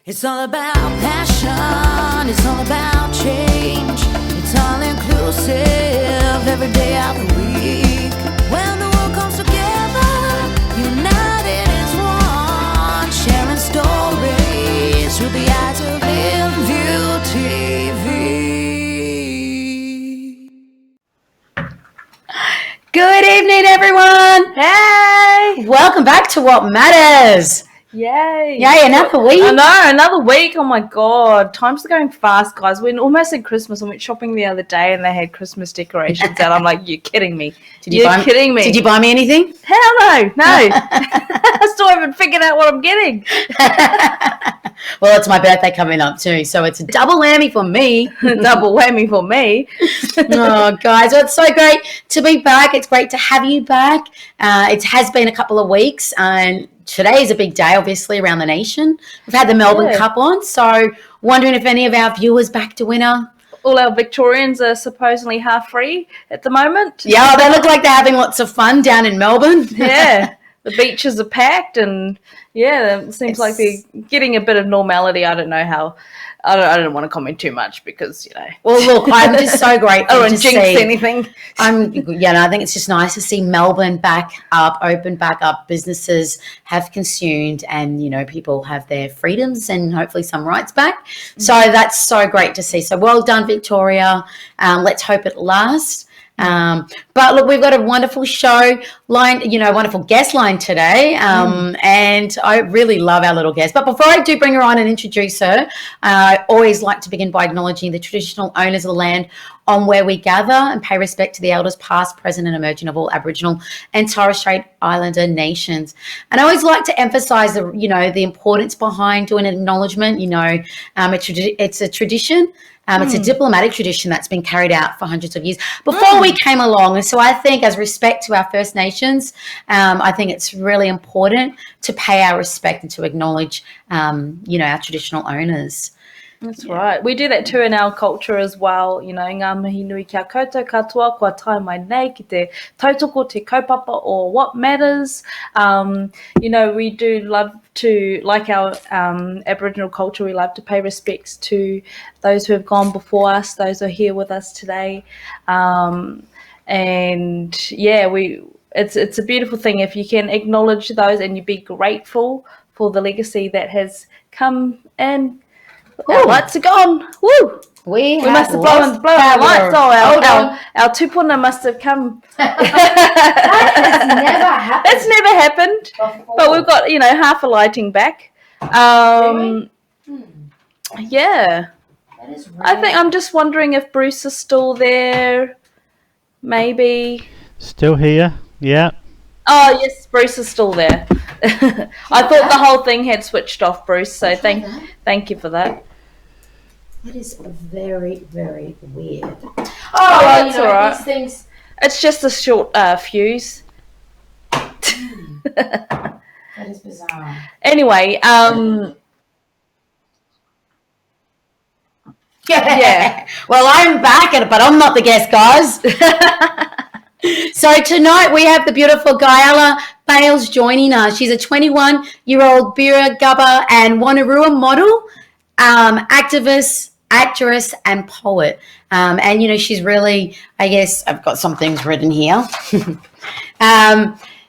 It's all about passion, it's all about change. It's all inclusive every day of the week. When the world comes together, united as one, sharing stories through the eyes of View TV. Good evening, everyone. Hey! Welcome back to What Matters. Yay! Yay, another week. I know, another week. Oh my god, time's going fast, guys. We're almost at Christmas. I went shopping the other day and they had Christmas decorations out. I'm like, you're kidding me. You're kidding me. Did you buy me anything? Hell no. I still haven't figured out what I'm getting. Well, it's my birthday coming up too, so it's a double whammy for me. Double whammy for me. Oh, guys, well, it's so great to be back. It's great to have you back. It has been a couple of weeks, and today is a big day, obviously, around the nation. We've had the Melbourne Cup on, so wondering if any of our viewers backed a winner. All our Victorians are supposedly half free at the moment. Yeah, they look like they're having lots of fun down in Melbourne. Yeah, the beaches are packed and... yeah, it seems like they're getting a bit of normality. I don't know how. I don't want to comment too much because, you know. Well, look, I'm just so grateful I don't to jinx see anything. I think it's just nice to see Melbourne back up, open back up. Businesses have consumed, and you know, people have their freedoms and hopefully some rights back. So that's so great to see. So well done, Victoria. Let's hope it lasts. But look, we've got a wonderful show line, wonderful guest line today. And I really love our little guest. But before I do bring her on and introduce her, I always like to begin by acknowledging the traditional owners of the land on where we gather and pay respect to the elders past, present and emerging of all Aboriginal and Torres Strait Islander nations. And I always like to emphasise the importance behind doing an acknowledgement. It's a tradition. It's a diplomatic tradition that's been carried out for hundreds of years before we came along. And so I think as respect to our First Nations, I think it's really important to pay our respect and to acknowledge, our traditional owners. That's right. We do that too in our culture as well. Ngā mihi nui kia koutou katoa, kua tai mai nei ki te tautoko, te kaupapa or what matters. We do love to, like our Aboriginal culture, we love to pay respects to those who have gone before us, those who are here with us today. It's a beautiful thing if you can acknowledge those and you be grateful for the legacy that has come and our lights are gone. Woo! We must have blown our lights off. Our tupuna must have come. That has never happened. It's never happened. Before. But we've got, half a lighting back. Really? Yeah. That is really... I think I'm just wondering if Bruce is still there. Maybe. Still here. Yeah. Oh, yes, Bruce is still there. I thought the whole thing had switched off, Bruce, so thank you for that. That is very, very weird. That's all right. These things... It's just a short fuse. That is bizarre. Anyway, yeah. Well, I'm back, but I'm not the guest, guys. So tonight we have the beautiful Guyala Bayles joining us. She's a 21-year-old Birri Gubba and Wonnarua model, activist, actress, and poet. And she's really, I guess, I've got some things written here.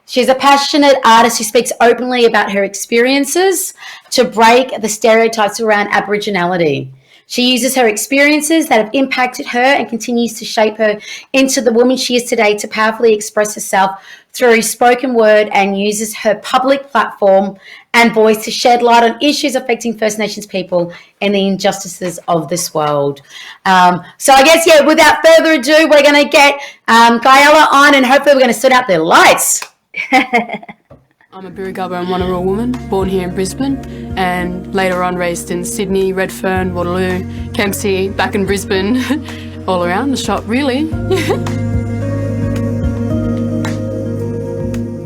She's a passionate artist who speaks openly about her experiences to break the stereotypes around Aboriginality. She uses her experiences that have impacted her and continues to shape her into the woman she is today to powerfully express herself through spoken word, and uses her public platform and voice to shed light on issues affecting First Nations people and the injustices of this world. So I guess, without further ado, we're going to get Guyala on, and hopefully we're going to sort out their lights. I'm a Birri Gubba and Wonnarua woman, born here in Brisbane, and later on raised in Sydney, Redfern, Waterloo, Kempsey, back in Brisbane, all around the shop really.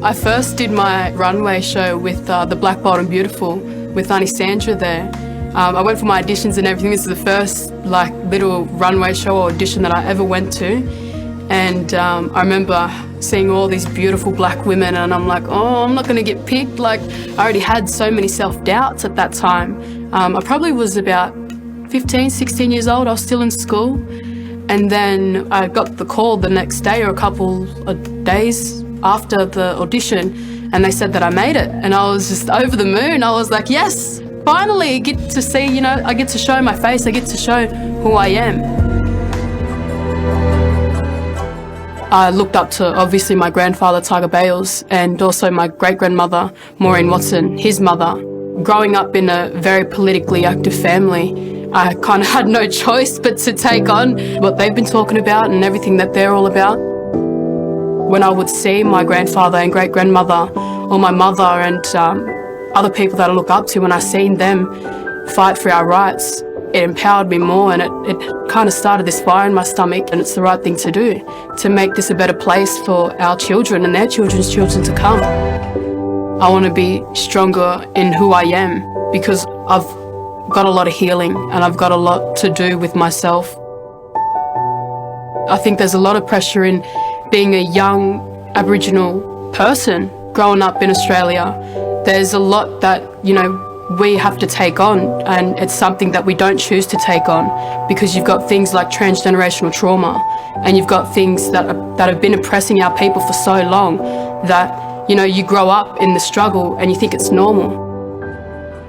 I first did my runway show with the Black Bold and Beautiful with Auntie Sandra there. I went for my auditions and everything. This is the first little runway show or audition that I ever went to. And I remember seeing all these beautiful black women, and I'm like, oh, I'm not going to get picked. I already had so many self-doubts at that time. I probably was about 15, 16 years old. I was still in school. And then I got the call the next day or a couple of days after the audition, and they said that I made it. And I was just over the moon. I was like, yes, finally get to see, you know, I get to show my face. I get to show who I am. I looked up to, obviously, my grandfather, Guyala Bayles, and also my great-grandmother, Maureen Watson, his mother. Growing up in a very politically active family, I kind of had no choice but to take on what they've been talking about and everything that they're all about. When I would see my grandfather and great-grandmother, or my mother and other people that I look up to, when I seen them fight for our rights, it empowered me more, and it kind of started this fire in my stomach, and it's the right thing to do, to make this a better place for our children and their children's children to come. I want to be stronger in who I am, because I've got a lot of healing and I've got a lot to do with myself. I think there's a lot of pressure in being a young Aboriginal person growing up in Australia. There's a lot that, you know, we have to take on, and it's something that we don't choose to take on, because you've got things like transgenerational trauma, and you've got things that have been oppressing our people for so long that, you know, you grow up in the struggle and you think it's normal.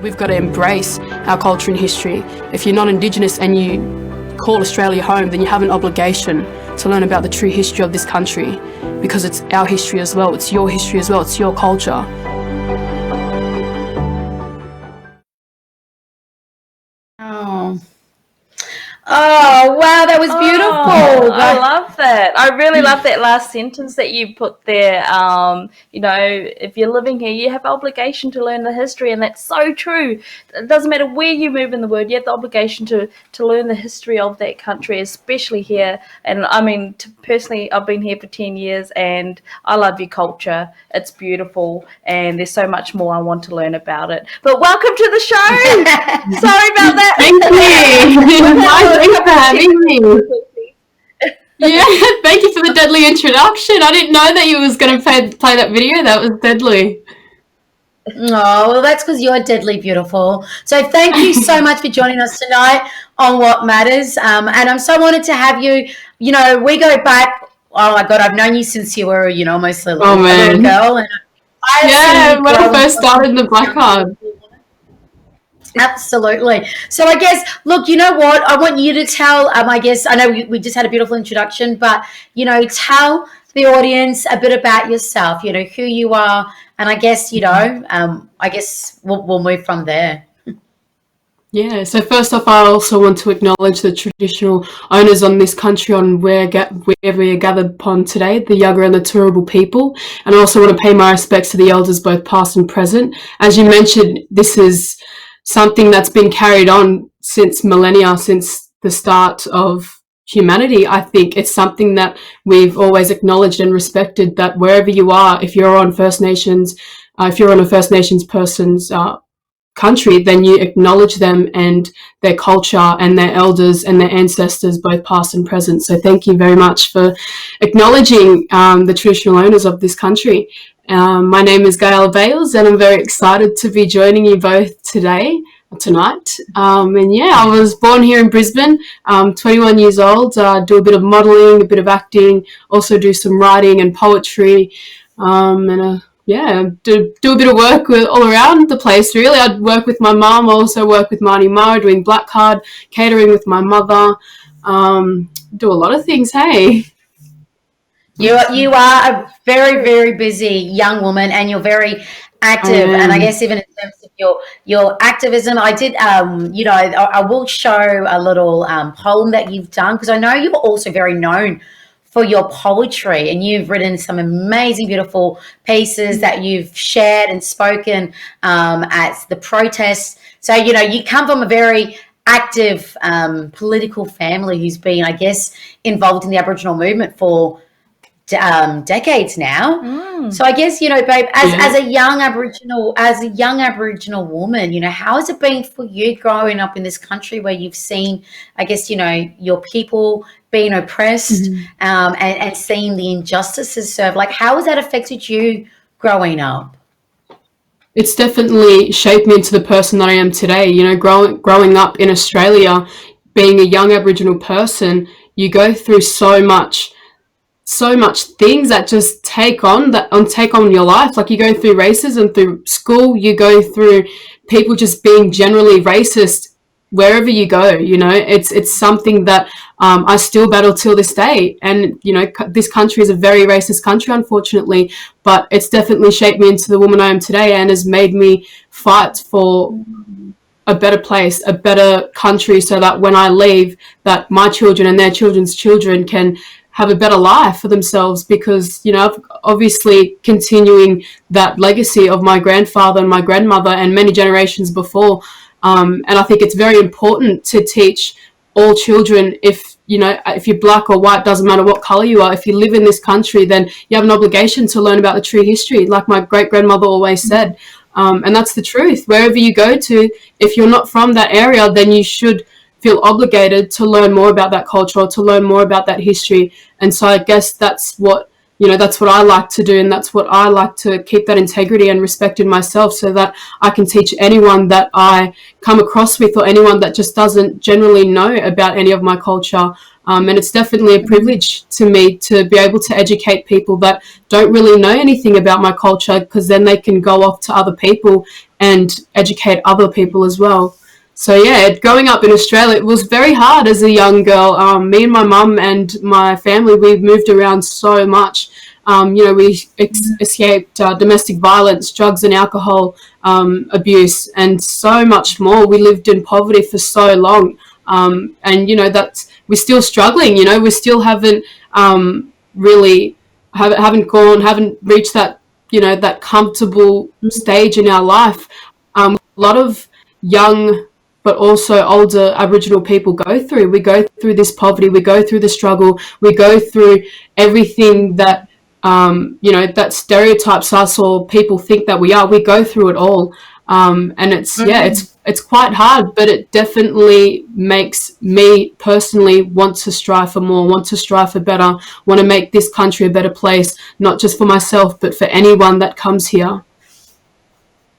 We've got to embrace our culture and history. If you're not Indigenous and you call Australia home, then you have an obligation to learn about the true history of this country, because it's our history as well, it's your history as well, it's your culture. Oh, wow, that was beautiful. Oh, I love that. I really love that last sentence that you put there. You know, if you're living here, you have obligation to learn the history, and that's so true. It doesn't matter where you move in the world, you have the obligation to learn the history of that country, especially here. And I mean, personally, I've been here for 10 years, and I love your culture. It's beautiful, and there's so much more I want to learn about it. But welcome to the show. Sorry about that. Thank you. Thanks for having me. Yeah, thank you for the deadly introduction. I didn't know that you was going to play that video. That was deadly. Oh, well, that's because you're deadly beautiful. So thank you so much for joining us tonight on What Matters. And I'm so honoured to have you. You know, we go back, oh my God, I've known you since you were, you know, almost a little girl. And when I first started in the Black Card. Absolutely. So I guess, look, you know what? I want you to tell, I guess, I know we just had a beautiful introduction, but, you know, tell the audience a bit about yourself, you know, who you are. And I guess, you know, I guess we'll move from there. Yeah, so first off, I also want to acknowledge the traditional owners on this country on where we are gathered upon today, the Yagara and the Turrbal people. And I also want to pay my respects to the elders, both past and present. As you mentioned, this is something that's been carried on since millennia, since the start of humanity. I think it's something that we've always acknowledged and respected, that wherever you are, if you're on First Nations, if you're on a First Nations person's country, then you acknowledge them and their culture and their elders and their ancestors, both past and present. So thank you very much for acknowledging the traditional owners of this country. My name is Guyala Bayles, and I'm very excited to be joining you both tonight. And yeah, I was born here in Brisbane, 21 years old, do a bit of modelling, a bit of acting, also do some writing and poetry, and do a bit of work all around the place, really. I'd work with my mum, also work with Marnie Mara, doing Black Card, catering with my mother, do a lot of things, hey. You are a very, very busy young woman, and you're very active. And I guess even in terms of your activism, I did, you know, I will show a little poem that you've done, because I know you're also very known for your poetry, and you've written some amazing, beautiful pieces that you've shared and spoken at the protests. So, you know, you come from a very active political family who's been, I guess, involved in the Aboriginal movement for decades now. So I guess, you know, babe, as a young Aboriginal woman, you know, how has it been for you growing up in this country where you've seen, I guess, you know, your people being oppressed and seeing the injustices served? Like, how has that affected you growing up? it's definitely shaped me into the person that I am today. You know, growing up in Australia, being a young Aboriginal person, you go through so much things that just take on your life. Like, you go through racism through school, you go through people just being generally racist wherever you go. You know, it's something that I still battle till this day. And you know, this country is a very racist country, unfortunately, but it's definitely shaped me into the woman I am today, and has made me fight for a better place, a better country, so that when I leave, that my children and their children's children can have a better life for themselves. Because, you know, obviously continuing that legacy of my grandfather and my grandmother and many generations before. And I think it's very important to teach all children, if you know, if you're black or white, doesn't matter what color you are, if you live in this country, then you have an obligation to learn about the true history, like my great grandmother always said. And that's the truth. Wherever you go to, if you're not from that area, then you should feel obligated to learn more about that culture, or to learn more about that history. And so I guess that's what, you know, that's what I like to do, and that's what I like to keep, that integrity and respect in myself, so that I can teach anyone that I come across with, or anyone that just doesn't generally know about any of my culture. And it's definitely a privilege to me to be able to educate people that don't really know anything about my culture, because then they can go off to other people and educate other people as well. So yeah, growing up in Australia, it was very hard as a young girl. Me and my mum and my family, we moved around so much. You know, we escaped domestic violence, drugs and alcohol abuse, and so much more. We lived in poverty for so long. And, you know, we're still struggling. You know, we still haven't really haven't reached that, you know, that comfortable stage in our life. A lot of young but also older Aboriginal people go through. We go through this poverty, we go through the struggle, we go through everything that, you know, that stereotypes us or people think that we are. We go through it all. And it's quite hard, but it definitely makes me personally want to strive for more, want to strive for better, want to make this country a better place, not just for myself, but for anyone that comes here.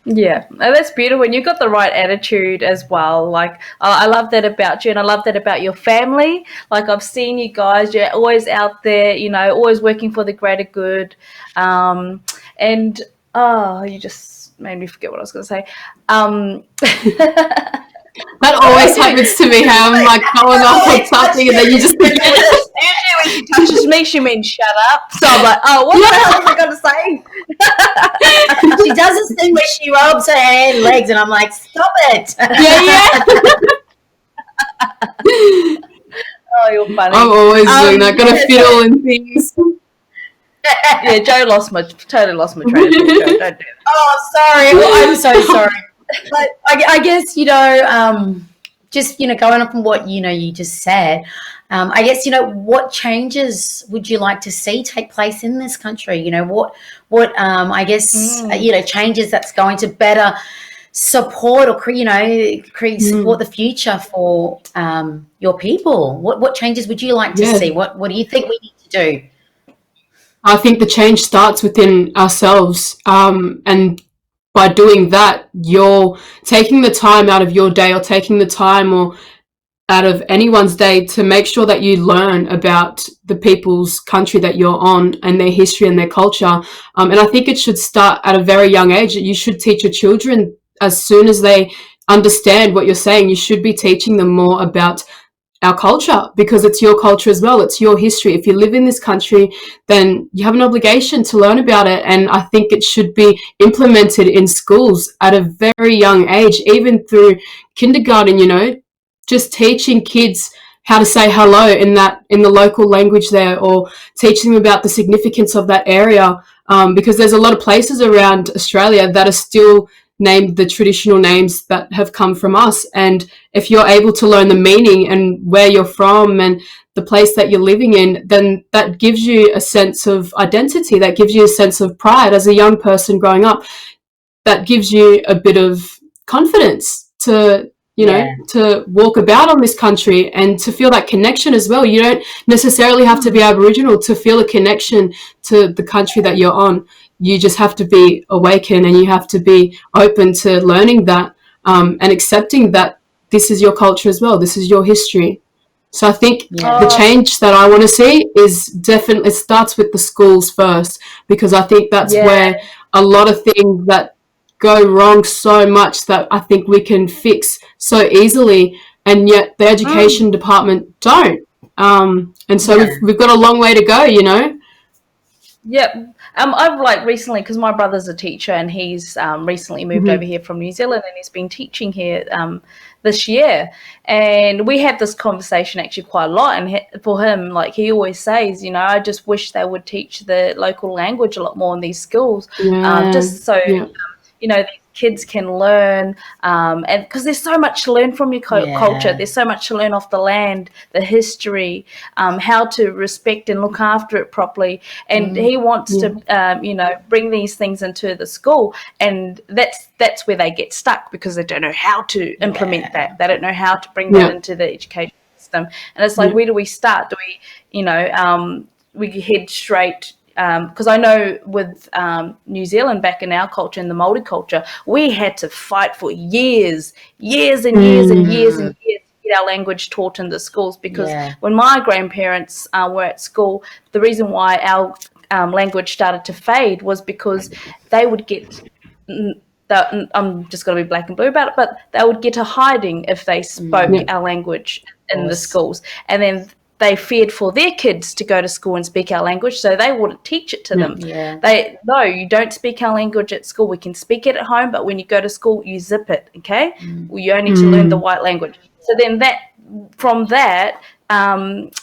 Yeah, and that's beautiful. When you've got the right attitude as well. Like, I love that about you, and I love that about your family. Like, I've seen you guys, you're always out there, you know, always working for the greater good. And you just made me forget what I was going to say. That always happens to me. How I'm like going off on something, and then you just forget. Usually when she touches me, she means shut up. So I'm like, oh, what the hell am I going to say? She does this thing where she rubs her hand and legs, and I'm like, stop it. Yeah. Oh, you're funny. I'm always doing that. Got to fiddle and things. Yeah, Joe totally lost my train of thought. Joe, don't do that. Oh, sorry. Well, I'm so sorry. But I guess, you know, just, you know, going up on what, you know, you just said, I guess, you know, what changes would you like to see take place in this country? You know, what I guess, you know, changes that's going to better support or, you know, support the future for your people? What changes would you like to see? What do you think we need to do? I think the change starts within ourselves, and by doing that, you're taking the time out of your day, or taking the time or out of anyone's day to make sure that you learn about the people's country that you're on, and their history and their culture. And I think it should start at a very young age. You should teach your children as soon as they understand what you're saying. You should be teaching them more about our culture, because it's your culture as well. It's your history. If you live in this country, then you have an obligation to learn about it. And I think it should be implemented in schools at a very young age, even through kindergarten, you know, just teaching kids how to say hello in the local language there, or teaching them about the significance of that area. Because there's a lot of places around Australia that are still named the traditional names that have come from us. And if you're able to learn the meaning and where you're from and the place that you're living in, then that gives you a sense of identity. That gives you a sense of pride as a young person growing up. That gives you a bit of confidence to, you know, to walk about on this country and to feel that connection as well. You don't necessarily have to be Aboriginal to feel a connection to the country that you're on. you just have to be awakened, and you have to be open to learning that, and accepting that this is your culture as well. This is your history. So I think the change that I want to see is definitely, it starts with the schools first, because I think that's where a lot of things that go wrong so much that I think we can fix so easily, and yet the education department don't. And so we've got a long way to go, you know. Yep. I've like recently, because my brother's a teacher, and he's recently moved over here from New Zealand, and he's been teaching here this year. And we had this conversation actually quite a lot. And for him, like, he always says, you know, I just wish they would teach the local language a lot more in these schools, just so you know, these kids can learn, and because there's so much to learn from your culture. There's so much to learn off the land, the history, how to respect and look after it properly. And he wants to, you know, bring these things into the school, and that's where they get stuck, because they don't know how to implement that. They don't know how to bring that into the education system. And it's like, where do we start? Do we, you know, we head straight? Because I know with New Zealand, back in our culture, in the Māori culture, we had to fight for years and years and years to get our language taught in the schools, because when my grandparents were at school, the reason why our language started to fade was because they would get, I'm just going to be black and blue about it, but they would get a hiding if they spoke our language in the schools. And then they feared for their kids to go to school and speak our language, so they wouldn't teach it to them. No, you don't speak our language at school. We can speak it at home, but when you go to school, you zip it, okay? Well, you only need to learn the white language. So then from that,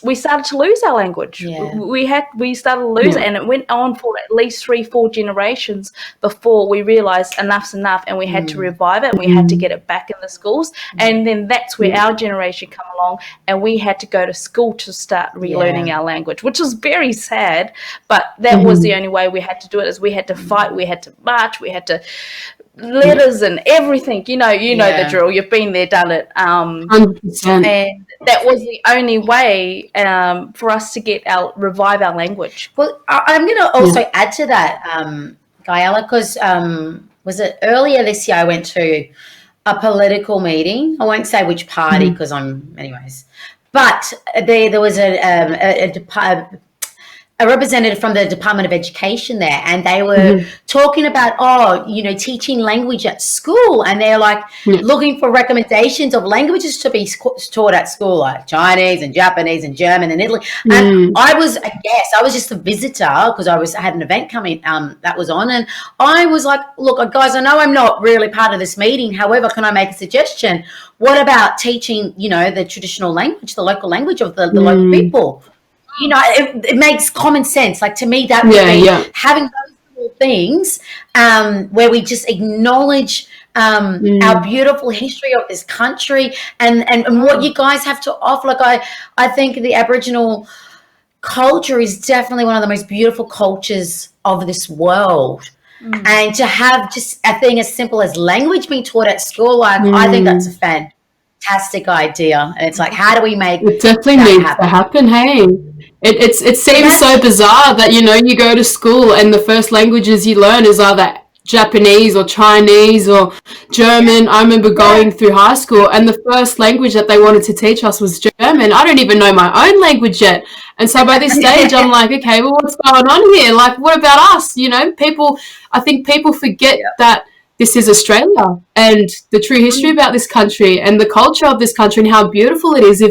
we started to lose our language. We started to lose it, and it went on for at least 3-4 generations before we realized enough's enough, and we had to revive it, and we had to get it back in the schools. And then that's where our generation come along, and we had to go to school to start relearning our language, which was very sad, but that was the only way we had to do it. Is we had to fight, we had to march, we had to letters and everything, you know the drill. You've been there, done it. 100%. And that was the only way for us to revive our language. Well, I'm going to also add to that, Guyala, because was it earlier this year I went to a political meeting. I won't say which party, because anyways. But there was a representative from the Department of Education there, and they were talking about, teaching language at school, and they're like looking for recommendations of languages to be taught at school, like Chinese and Japanese and German and Italy. And I was a guest. I was just a visitor, because I had an event coming that was on, and I was like, look, guys, I know I'm not really part of this meeting. However, can I make a suggestion? What about teaching, the traditional language, the local language of the local people? It makes common sense. Like, to me, that would be having those little things where we just acknowledge our beautiful history of this country and what you guys have to offer. Like, I think the Aboriginal culture is definitely one of the most beautiful cultures of this world. And to have just a thing as simple as language being taught at school, like, I think that's a fantastic idea. And it's like, how do we make it definitely needs to happen? Hey, it seems so bizarre that you go to school and the first languages you learn is either Japanese or Chinese or German. I remember going through high school, and the first language that they wanted to teach us was German. I don't even know my own language yet. And so by this stage, I'm like, okay, well, what's going on here? Like, what about us? I think people forget that this is Australia, and the true history about this country and the culture of this country and how beautiful it is.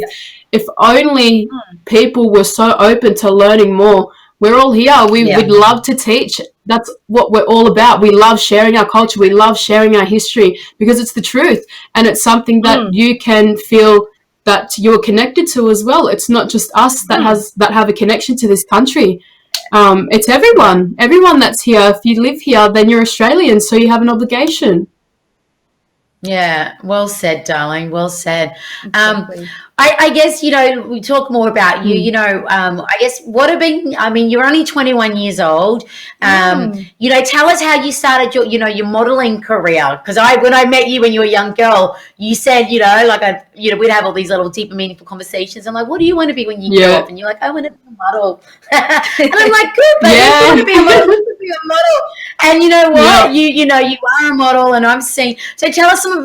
If only people were so open to learning more. We're all here. We'd love to teach. That's what we're all about. We love sharing our culture. We love sharing our history, because it's the truth, and it's something that you can feel that you're connected to as well. It's not just us that have a connection to this country. It's everyone that's here. If you live here, then you're Australian, so you have an obligation. Yeah, well said, darling. Well said. Exactly. I guess, we talk more about you, I guess what have been, I mean, you're only 21 years old. Tell us how you started your modeling career. Because when I met you when you were a young girl, you said, we'd have all these little deep and meaningful conversations. I'm like, what do you want to be when you grow up? And you're like, I want to be a model. And I'm like, good, baby, you want to be a model, you want to be a model. And you know what? Yeah. You are a model, and I'm seeing. So tell us some of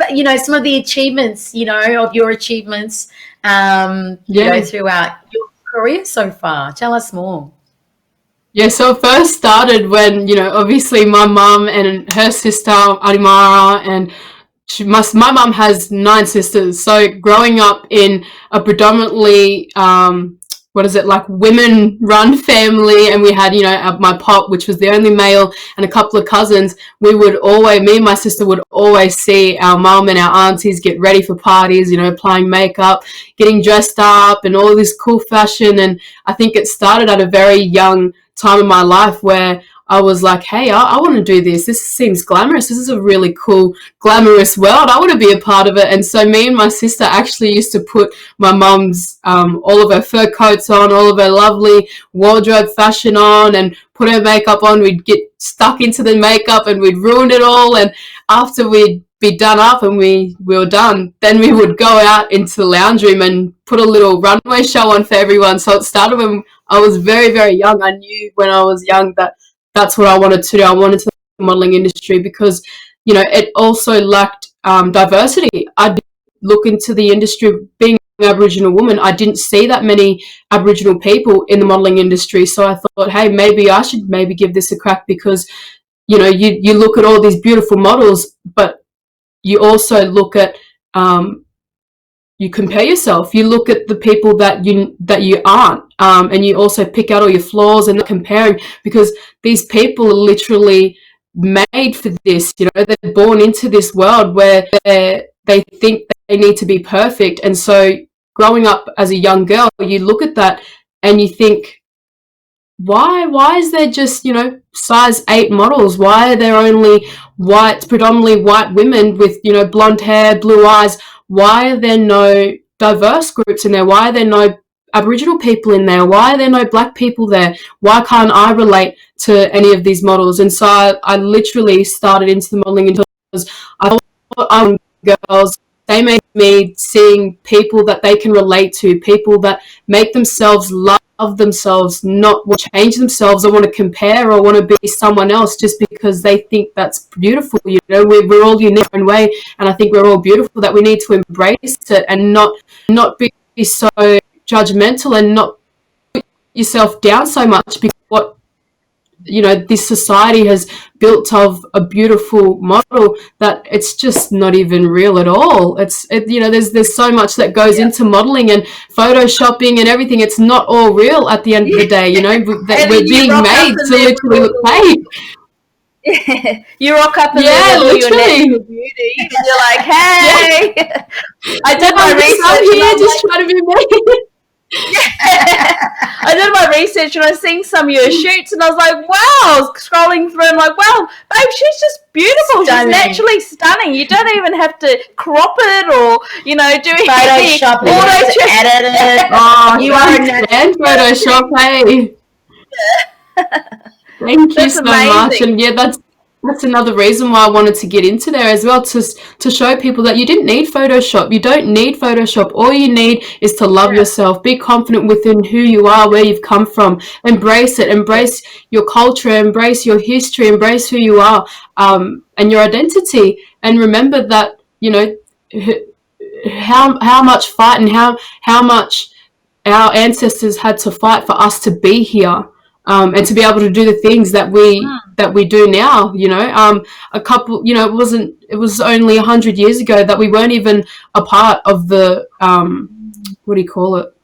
the achievements, of your achievements, throughout your career so far. Tell us more. Yeah, so it first started when, obviously my mum and her sister, Arimara, and my mum has 9 sisters. So growing up in a predominantly, women-run family, and we had, my pop, which was the only male, and a couple of cousins, me and my sister would always see our mum and our aunties get ready for parties, applying makeup, getting dressed up, and all this cool fashion. And I think it started at a very young time in my life where I was like, hey, I want to do this. This seems glamorous. This is a really cool, glamorous world. I want to be a part of it. And so me and my sister actually used to put my mum's, all of her fur coats on, all of her lovely wardrobe fashion on, and put her makeup on. We'd get stuck into the makeup and we'd ruin it all. And after we'd be done up and we were done, then we would go out into the lounge room and put a little runway show on for everyone. So it started when I was very, very young. I knew when I was young that that's what I wanted to do. I wanted to the modelling industry because, it also lacked diversity. I did look into the industry, being an Aboriginal woman, I didn't see that many Aboriginal people in the modelling industry. So I thought, hey, maybe I should give this a crack because, you look at all these beautiful models, but you also look at, you compare yourself. You look at the people that you aren't, and you also pick out all your flaws and comparing, because these people are literally made for this. They're born into this world where they think they need to be perfect. And so growing up as a young girl, you look at that and you think, why is there just, size 8 models? Why are there only predominantly white women with, blonde hair, blue eyes? Why are there no diverse groups in there? Why are there no Aboriginal people in there? Why are there no black people there? Why can't I relate to any of these models? And so I literally started into the modelling because I thought I was girls. They made me seeing people that they can relate to, people that make themselves love themselves, not want to change themselves or want to compare or want to be someone else just because they think that's beautiful. We're all unique in our own way, and I think we're all beautiful, that we need to embrace it and not be so judgmental and not put yourself down so much, because what this society has built of a beautiful model that it's just not even real at all. There's so much that goes into modeling and photoshopping and everything. It's not all real at the end of the day. We're being made to literally look fake. You rock up and literally. Your natural beauty, and you're like, hey, I did my research. I'm here just trying to be me. I did my research and I was seeing some of your shoots and I was like, wow, scrolling through, I'm like, wow, babe, she's just beautiful. Stunning. She's naturally stunning. You don't even have to crop it or, do Photoshop it, edit it. Oh, you are and Photoshop, hey. Thank you so much. And that's another reason why I wanted to get into there as well, to show people that you didn't need Photoshop. You don't need Photoshop. All you need is to love yourself. Be confident within who you are, where you've come from. Embrace it. Embrace your culture. Embrace your history. Embrace who you are, and your identity. And remember that, how much fight and how much our ancestors had to fight for us to be here. And to be able to do the things that we do now, a couple, it was only 100 years ago that we weren't even a part of the, what do you call it?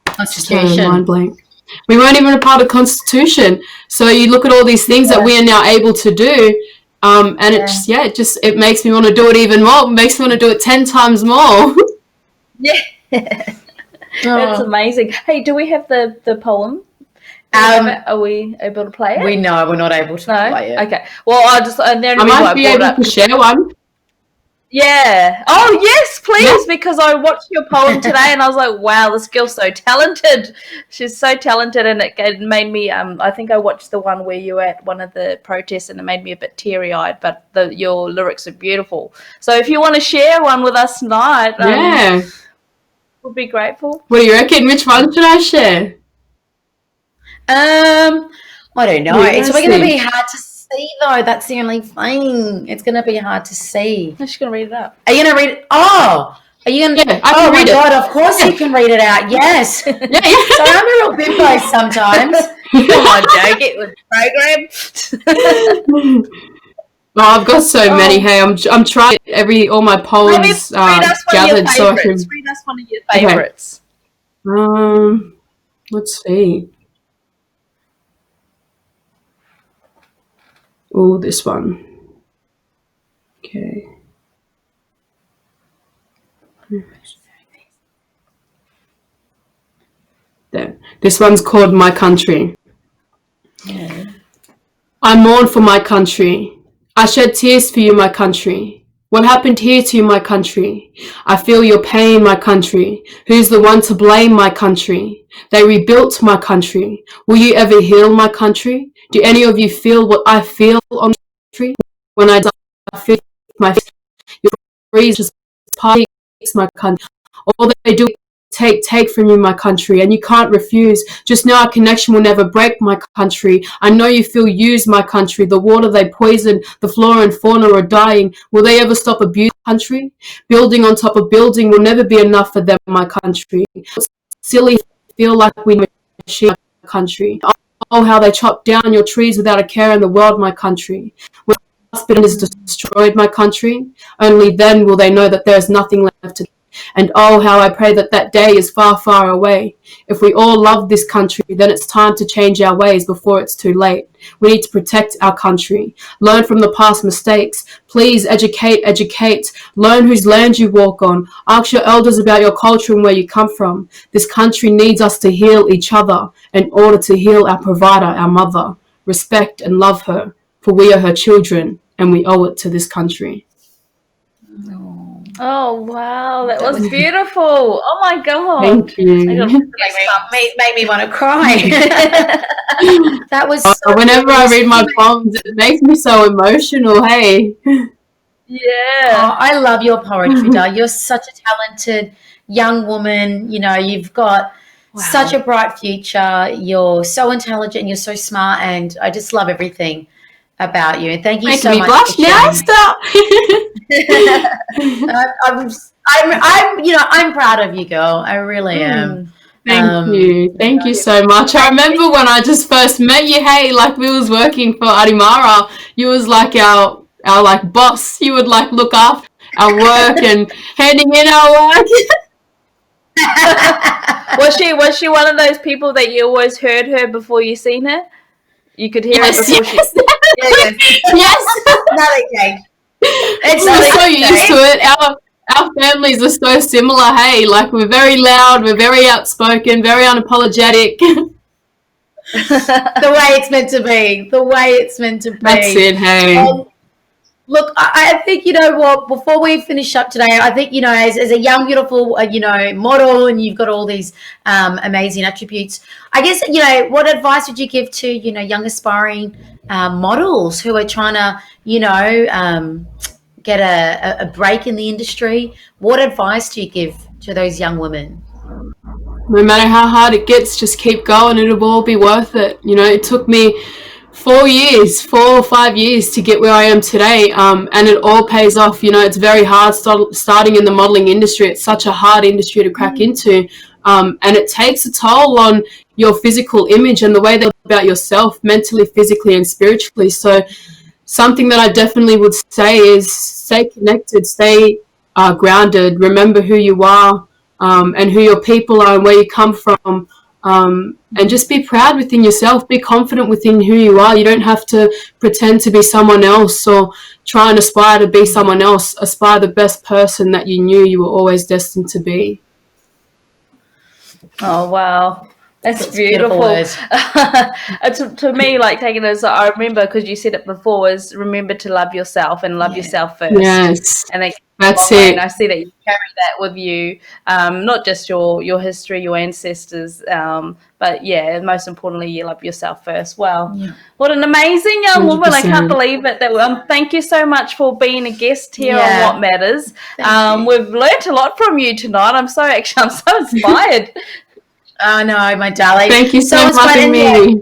Constitution. Mind blank. We weren't even a part of the Constitution. So you look at all these things that we are now able to do, and it makes me want to do it even more. It makes me want to do it 10 times more. Yeah. That's amazing. Hey, do we have the poem? Are we able to play it? We're not able to play it. Okay. Well, I might be able to share one. Yeah. Oh, yes, please, Yeah. because I watched your poem today and I was like, wow, this girl's so talented. She's so talented, and it made me, I think I watched the one where you were at one of the protests and it made me a bit teary-eyed, but your lyrics are beautiful. So if you want to share one with us tonight, Yeah. we'll be grateful. What do you reckon? Which one should I share? I don't know. What do you It's guys probably going to be think? hard to see, though. That's the only thing. It's going to be hard to see. I'm just going to read it up. Are you going to read it? Oh, are you going to? Yeah, I Oh can my read it. God! Of course Yeah. you can read it out. Yes. Yeah, yeah. So I'm a real bimbo sometimes. Come on, Joe, get with the program. Oh, I've got so many. Hey, I'm trying to get all my Maybe poems read us one of your gathered so I can. favourites. Read us one of your favourites. Let's see. Oh, this one. Okay. There. This one's called My Country. I mourn for my country. I shed tears for you, my country. What happened here to you, my country? I feel your pain, my country. Who's the one to blame, my country? They rebuilt my country. Will you ever heal my country? Do any of you feel what I feel on my country? When I die, I feel my face. Your breeze just parties my country. All they do is take from you, my country, and you can't refuse. Just know our connection will never break, my country. I know you feel used, my country. The water they poison, the flora and fauna are dying. Will they ever stop abusing my country? Building on top of building will never be enough for them, my country. It's silly to feel like we machine my country. Oh, how they chop down your trees without a care in the world, my country. When the hospital is destroyed, my country, only then will they know that there is nothing left to. And oh, how I pray that that day is far, far away. If we all love this country, then it's time to change our ways before it's too late. We need to protect our country. Learn from the past mistakes. Please educate. Learn whose land you walk on. Ask your elders about your culture and where you come from. This country needs us to heal each other in order to heal our provider, our mother. Respect and love her, for we are her children and we owe it to this country. Oh, wow, that was beautiful. Oh, my God. Thank you. Made me want to cry. That was. Whenever I read my poems, it makes me so emotional. Hey. Yeah. Oh, I love your poetry, Dar. You're such a talented young woman. You know, you've got such a bright future. You're so intelligent. You're so smart, and I just love everything about you. And thank you so much. Blush now. Stop. I'm proud of you, girl. I really am. Thank you so much. I remember when I just first met you. Hey, like we was working for Arimara. You was like our like boss. You would like look after our work and handing in our work. Was she one of those people that you always heard her before you seen her? You could hear it before she. Yes. Not okay. We're so used to it. Our families are so similar. Hey, like we're very loud, we're very outspoken, very unapologetic. The way it's meant to be. That's it. Hey. Look, I think, you know what, before we finish up today, I think, you know, as a young, beautiful, model, and you've got all these amazing attributes, I guess, you know, what advice would you give to, you know, young aspiring models who are trying to, get a break in the industry? What advice do you give to those young women? No matter how hard it gets, just keep going. It'll all be worth it. You know, it took me 4 or 5 years to get where I am today, and it all pays off. You know, it's very hard starting in the modeling industry. It's such a hard industry to crack into, and it takes a toll on your physical image and the way that you feel about yourself, mentally, physically, and spiritually. So something that I definitely would say is stay connected, stay grounded, remember who you are, and who your people are and where you come from. And just be proud within yourself, be confident within who you are. You don't have to pretend to be someone else or try and aspire to be someone else. Aspire the best person that you knew you were always destined to be. Oh, wow. That's It's a beautiful beautiful. To me, like taking it as I remember because you said it before is remember to love yourself and love yourself first. Yes, And that's and I it. see that you carry that with you, not just your history, your ancestors, but yeah, most importantly, you love yourself first. Wow, what an amazing young woman! I can't 100%. believe it. That thank you so much for being a guest here on Yeah. What Matters. Thank you. We've learnt a lot from you tonight. I'm so inspired. Oh no, my darling. Thank you So for it's fun. having And yeah, me.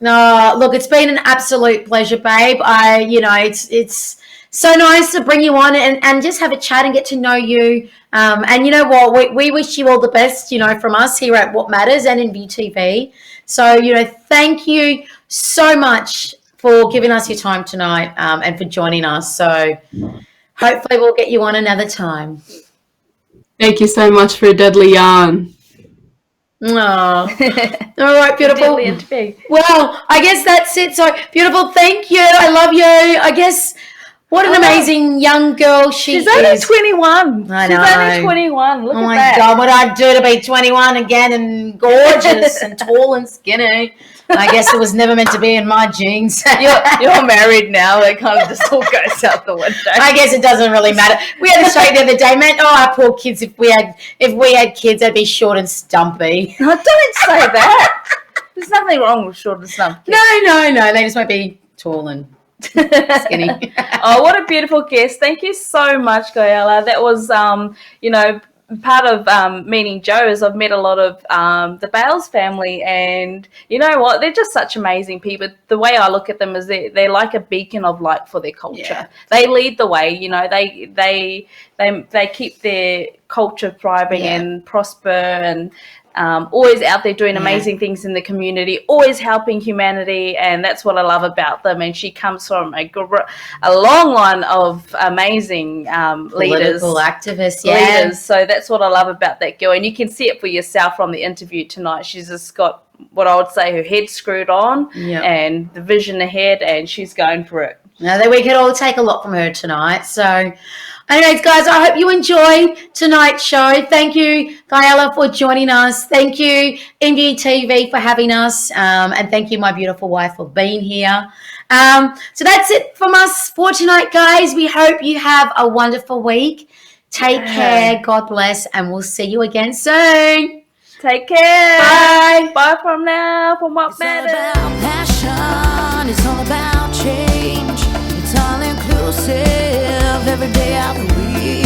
no, look, it's been an absolute pleasure, babe. It's so nice to bring you on and just have a chat and get to know you. And you know what? We wish you all the best, from us here at What Matters and in VTV. So, thank you so much for giving us your time tonight, and for joining us. So hopefully we'll get you on another time. Thank you so much for a deadly yarn. Oh, all right, beautiful. Deadly interview. Well, I guess that's it. So beautiful. Thank you. I love you. I guess what an amazing young girl She's only is. 21. I She's know. only 21. Look Oh at my that. God, what did I do to be 21 again and gorgeous and tall and skinny? I guess it was never meant to be in my genes. You're married now. That kind of just all goes out the window. I guess it doesn't really matter. We had a show the other day, man. Oh, our poor kids. If we had kids, they'd be short and stumpy. No, don't say that. There's nothing wrong with short and stumpy. No. They just might be tall and skinny. Oh, what a beautiful guest. Thank you so much, Guyala. That was, part of meeting Joe is I've met a lot of the Bayles family, and you know what? They're just such amazing people. The way I look at them is they're like a beacon of light for their culture. Yeah. They lead the way. They keep their culture thriving and prosper, and always out there doing amazing things in the community, always helping humanity, and that's what I love about them. And she comes from a long line of amazing leaders, Political activists, leaders. So that's what I love about that girl, and you can see it for yourself from the interview tonight. She's just got what I would say her head screwed on, and the vision ahead, and she's going for it. Now that we could all take a lot from her tonight. So, anyways, guys, I hope you enjoyed tonight's show. Thank you, Guyala, for joining us. Thank you, MVTV, for having us. And thank you, my beautiful wife, for being here. So that's it from us for tonight, guys. We hope you have a wonderful week. Take care. God bless. And we'll see you again soon. Take care. Bye. Bye from now. From What It's all Matters. about passion, it's all about change. It's all inclusive every day of the week.